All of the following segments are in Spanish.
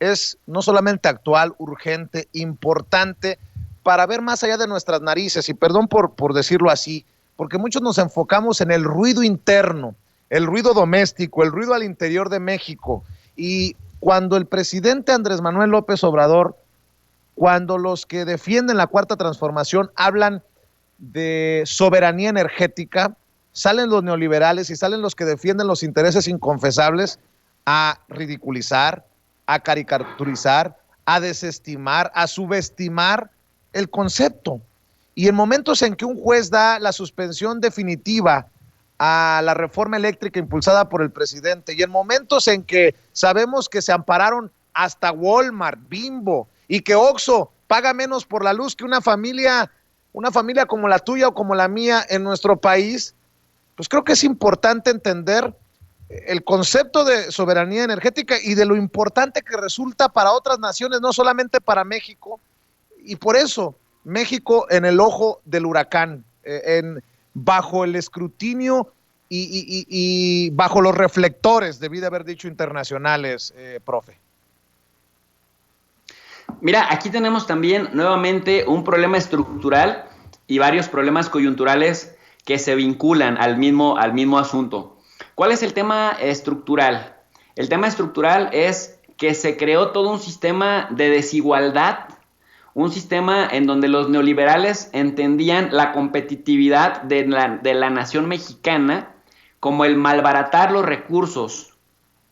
es no solamente actual, urgente, importante, para ver más allá de nuestras narices, y perdón por decirlo así, porque muchos nos enfocamos en el ruido interno, el ruido doméstico, el ruido al interior de México, y cuando el presidente Andrés Manuel López Obrador, cuando los que defienden la cuarta transformación hablan de soberanía energética, salen los neoliberales y salen los que defienden los intereses inconfesables a ridiculizar, a caricaturizar, a desestimar, a subestimar el concepto. Y en momentos en que un juez da la suspensión definitiva a la reforma eléctrica impulsada por el presidente, y en momentos en que sabemos que se ampararon hasta Walmart, Bimbo, y que Oxxo paga menos por la luz que una familia como la tuya o como la mía en nuestro país, pues creo que es importante entender el concepto de soberanía energética y de lo importante que resulta para otras naciones, no solamente para México, y por eso México en el ojo del huracán, bajo el escrutinio y bajo los reflectores, debí de haber dicho internacionales, profe. Mira, aquí tenemos también nuevamente un problema estructural y varios problemas coyunturales que se vinculan al mismo asunto. ¿Cuál es el tema estructural? El tema estructural es que se creó todo un sistema de desigualdad, un sistema en donde los neoliberales entendían la competitividad de la nación mexicana como el malbaratar los recursos,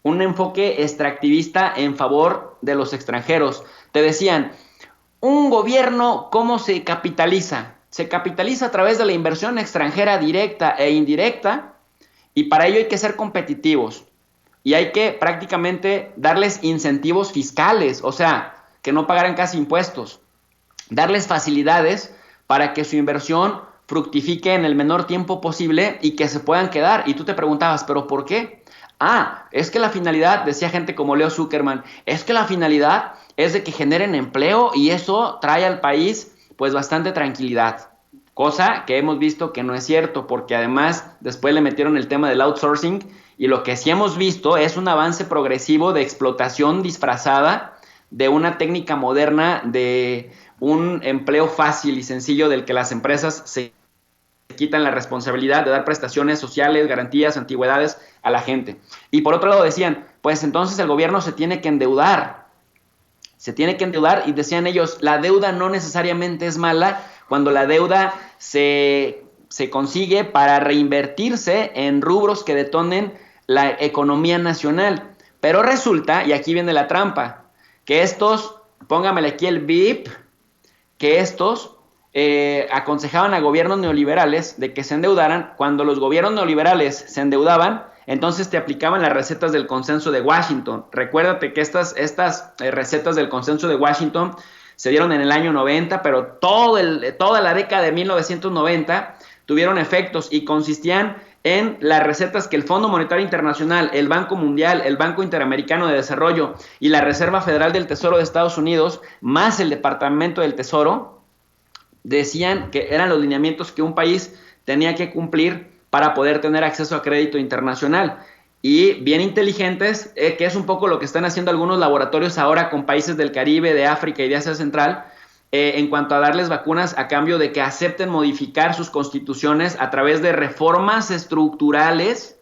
un enfoque extractivista en favor de los extranjeros. Te decían, un gobierno, ¿cómo se capitaliza? Se capitaliza a través de la inversión extranjera directa e indirecta, y para ello hay que ser competitivos. Y hay que prácticamente darles incentivos fiscales, o sea, que no pagaran casi impuestos. Darles facilidades para que su inversión fructifique en el menor tiempo posible y que se puedan quedar. Y tú te preguntabas, ¿pero por qué? Es que la finalidad, decía gente como Leo Zuckerman, es que la finalidad es de que generen empleo y eso trae al país pues bastante tranquilidad. Cosa que hemos visto que no es cierto, porque además después le metieron el tema del outsourcing y lo que sí hemos visto es un avance progresivo de explotación disfrazada de una técnica moderna de un empleo fácil y sencillo del que las empresas se quitan la responsabilidad de dar prestaciones sociales, garantías, antigüedades a la gente. Y por otro lado decían, pues entonces el gobierno se tiene que endeudar y decían ellos, la deuda no necesariamente es mala cuando la deuda se consigue para reinvertirse en rubros que detonen la economía nacional. Pero resulta, y aquí viene la trampa, que estos, póngamele aquí el bip, que estos aconsejaban a gobiernos neoliberales de que se endeudaran. Cuando los gobiernos neoliberales se endeudaban, entonces te aplicaban las recetas del consenso de Washington. Recuérdate que estas recetas del consenso de Washington se dieron en el año 90, pero toda la década de 1990 tuvieron efectos y consistían en las recetas que el Fondo Monetario Internacional, el Banco Mundial, el Banco Interamericano de Desarrollo y la Reserva Federal del Tesoro de Estados Unidos, más el Departamento del Tesoro, decían que eran los lineamientos que un país tenía que cumplir para poder tener acceso a crédito internacional. Y bien inteligentes, que es un poco lo que están haciendo algunos laboratorios ahora con países del Caribe, de África y de Asia Central, en cuanto a darles vacunas a cambio de que acepten modificar sus constituciones a través de reformas estructurales.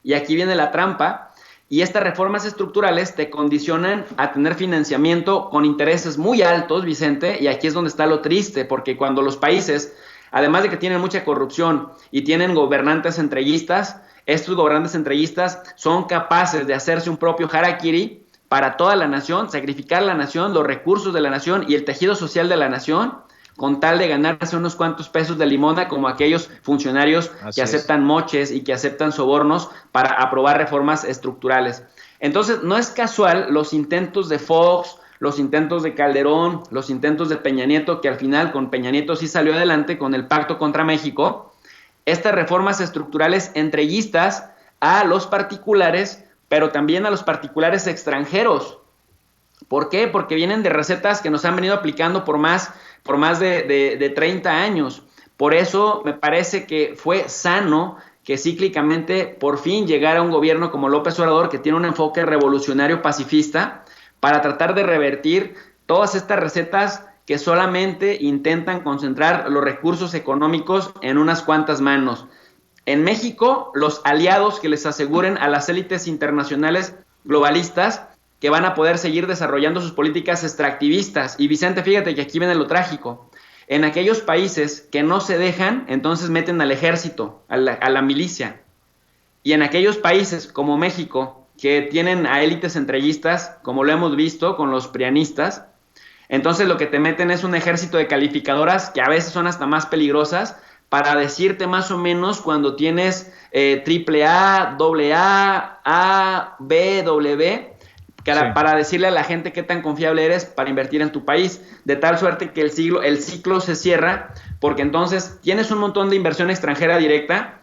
Y aquí viene la trampa. Y estas reformas estructurales te condicionan a tener financiamiento con intereses muy altos, Vicente, y aquí es donde está lo triste, porque cuando los países, además de que tienen mucha corrupción y tienen gobernantes entreguistas, estos gobernantes entreguistas son capaces de hacerse un propio harakiri para toda la nación, sacrificar la nación, los recursos de la nación y el tejido social de la nación, con tal de ganarse unos cuantos pesos de limona, como aquellos funcionarios que aceptan moches y que aceptan sobornos para aprobar reformas estructurales. Entonces, no es casual los intentos de Fox, los intentos de Calderón, los intentos de Peña Nieto, que al final con Peña Nieto sí salió adelante con el pacto contra México, estas reformas estructurales entreguistas a los particulares, pero también a los particulares extranjeros. ¿Por qué? Porque vienen de recetas que nos han venido aplicando por más de 30 años. Por eso me parece que fue sano que cíclicamente por fin llegara un gobierno como López Obrador, que tiene un enfoque revolucionario pacifista, para tratar de revertir todas estas recetas que solamente intentan concentrar los recursos económicos en unas cuantas manos. En México, los aliados que les aseguren a las élites internacionales globalistas que van a poder seguir desarrollando sus políticas extractivistas. Y Vicente, fíjate que aquí viene lo trágico. En aquellos países que no se dejan, entonces meten al ejército, a la milicia. Y en aquellos países como México, que tienen a élites entreguistas, como lo hemos visto con los prianistas, entonces lo que te meten es un ejército de calificadoras que a veces son hasta más peligrosas para decirte más o menos cuando tienes triple A, doble A, B, W, para decirle a la gente qué tan confiable eres para invertir en tu país, de tal suerte que el ciclo se cierra, porque entonces tienes un montón de inversión extranjera directa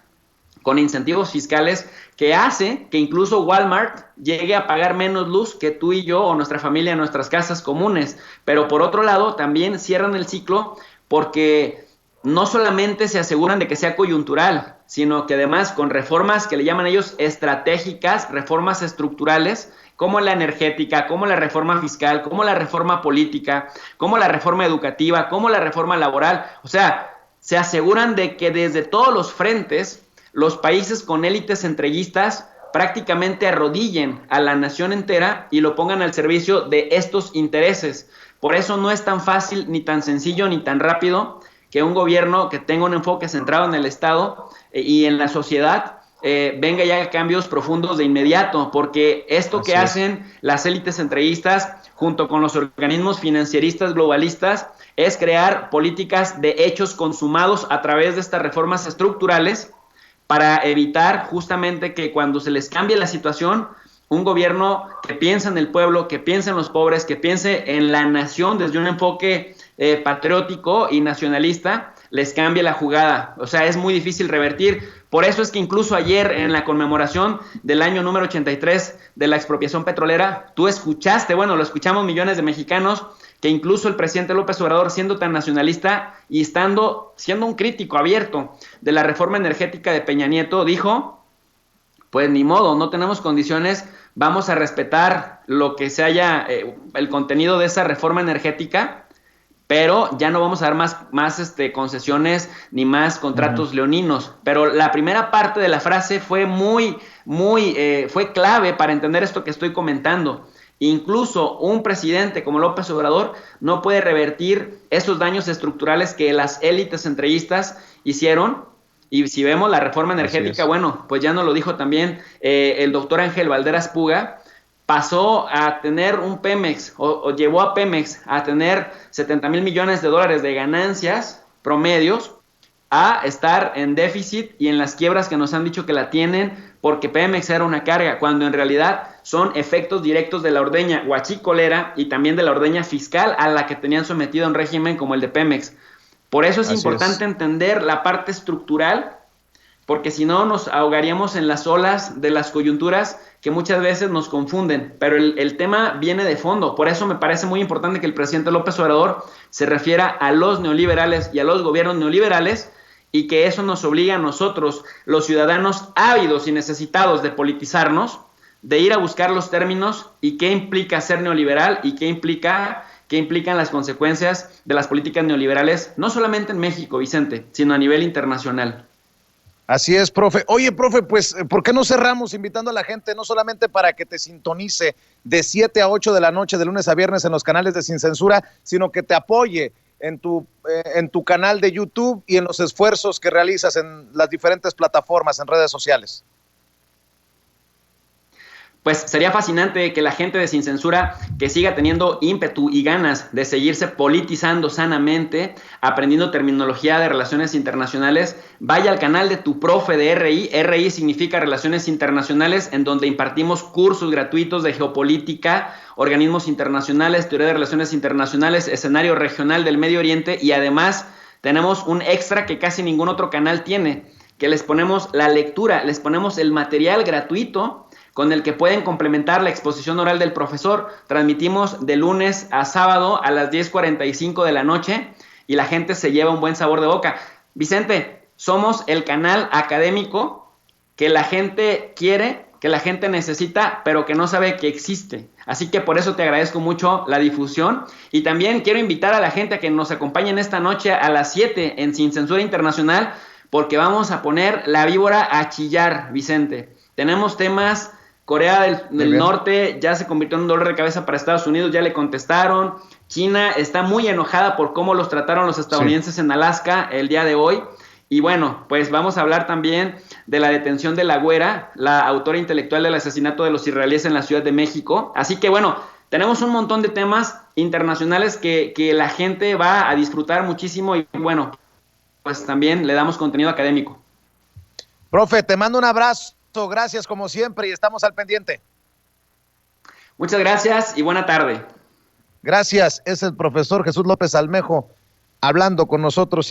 con incentivos fiscales que hace que incluso Walmart llegue a pagar menos luz que tú y yo o nuestra familia en nuestras casas comunes. Pero por otro lado, también cierran el ciclo porque no solamente se aseguran de que sea coyuntural, sino que además con reformas que le llaman ellos estratégicas, reformas estructurales, como la energética, como la reforma fiscal, como la reforma política, como la reforma educativa, como la reforma laboral. O sea, se aseguran de que desde todos los frentes los países con élites entreguistas prácticamente arrodillen a la nación entera y lo pongan al servicio de estos intereses. Por eso no es tan fácil, ni tan sencillo, ni tan rápido que un gobierno que tenga un enfoque centrado en el Estado y en la sociedad venga y haga cambios profundos de inmediato, porque esto que hacen las élites entreguistas junto con los organismos financieristas globalistas es crear políticas de hechos consumados a través de estas reformas estructurales para evitar justamente que cuando se les cambie la situación, un gobierno que piense en el pueblo, que piense en los pobres, que piense en la nación desde un enfoque patriótico y nacionalista, les cambie la jugada. O sea, es muy difícil revertir. Por eso es que incluso ayer en la conmemoración del año número 83 de la expropiación petrolera, tú escuchaste, bueno, lo escuchamos millones de mexicanos, que incluso el presidente López Obrador, siendo tan nacionalista y siendo un crítico abierto de la reforma energética de Peña Nieto, dijo, pues ni modo, no tenemos condiciones, vamos a respetar lo que se haya, el contenido de esa reforma energética, pero ya no vamos a dar más concesiones ni más contratos leoninos. Pero la primera parte de la frase fue fue clave para entender esto que estoy comentando. Incluso un presidente como López Obrador no puede revertir esos daños estructurales que las élites entreguistas hicieron. Y si vemos la reforma energética, bueno, pues ya nos lo dijo también el doctor Ángel Valderas Puga, pasó a tener un Pemex, o llevó a Pemex a tener 70,000 millones de dólares de ganancias promedios, a estar en déficit y en las quiebras que nos han dicho que la tienen porque Pemex era una carga, cuando en realidad son efectos directos de la ordeña guachicolera y también de la ordeña fiscal a la que tenían sometido un régimen como el de Pemex. Por eso es importante entender la parte estructural, porque si no nos ahogaríamos en las olas de las coyunturas que muchas veces nos confunden, pero el tema viene de fondo. Por eso me parece muy importante que el presidente López Obrador se refiera a los neoliberales y a los gobiernos neoliberales, y que eso nos obliga a nosotros, los ciudadanos ávidos y necesitados de politizarnos, de ir a buscar los términos y qué implica ser neoliberal y qué implican las consecuencias de las políticas neoliberales, no solamente en México, Vicente, sino a nivel internacional. Así es, profe. Oye, profe, pues, ¿por qué no cerramos invitando a la gente, no solamente para que te sintonice de 7 a 8 de la noche, de lunes a viernes en los canales de Sin Censura, sino que te apoye en tu canal de YouTube y en los esfuerzos que realizas en las diferentes plataformas, en redes sociales? Pues sería fascinante que la gente de Sin Censura, que siga teniendo ímpetu y ganas de seguirse politizando sanamente, aprendiendo terminología de relaciones internacionales, vaya al canal de Tu Profe de RI. RI significa Relaciones Internacionales, en donde impartimos cursos gratuitos de geopolítica, organismos internacionales, teoría de relaciones internacionales, escenario regional del Medio Oriente, y además tenemos un extra que casi ningún otro canal tiene, que les ponemos la lectura, les ponemos el material gratuito con el que pueden complementar la exposición oral del profesor. Transmitimos de lunes a sábado a las 10:45 de la noche y la gente se lleva un buen sabor de boca. Vicente, somos el canal académico que la gente quiere, que la gente necesita, pero que no sabe que existe. Así que por eso te agradezco mucho la difusión. Y también quiero invitar a la gente a que nos acompañen esta noche a las 7 en Sin Censura Internacional, porque vamos a poner la víbora a chillar, Vicente. Tenemos temas, Corea del Norte ya se convirtió en un dolor de cabeza para Estados Unidos, ya le contestaron. China está muy enojada por cómo los trataron los estadounidenses en Alaska el día de hoy. Y bueno, pues vamos a hablar también de la detención de La Güera, la autora intelectual del asesinato de los israelíes en la Ciudad de México. Así que bueno, tenemos un montón de temas internacionales que la gente va a disfrutar muchísimo y bueno, pues también le damos contenido académico. Profe, te mando un abrazo, gracias como siempre y estamos al pendiente. Muchas gracias y buena tarde. Gracias, es el profesor Jesús López Almejo hablando con nosotros.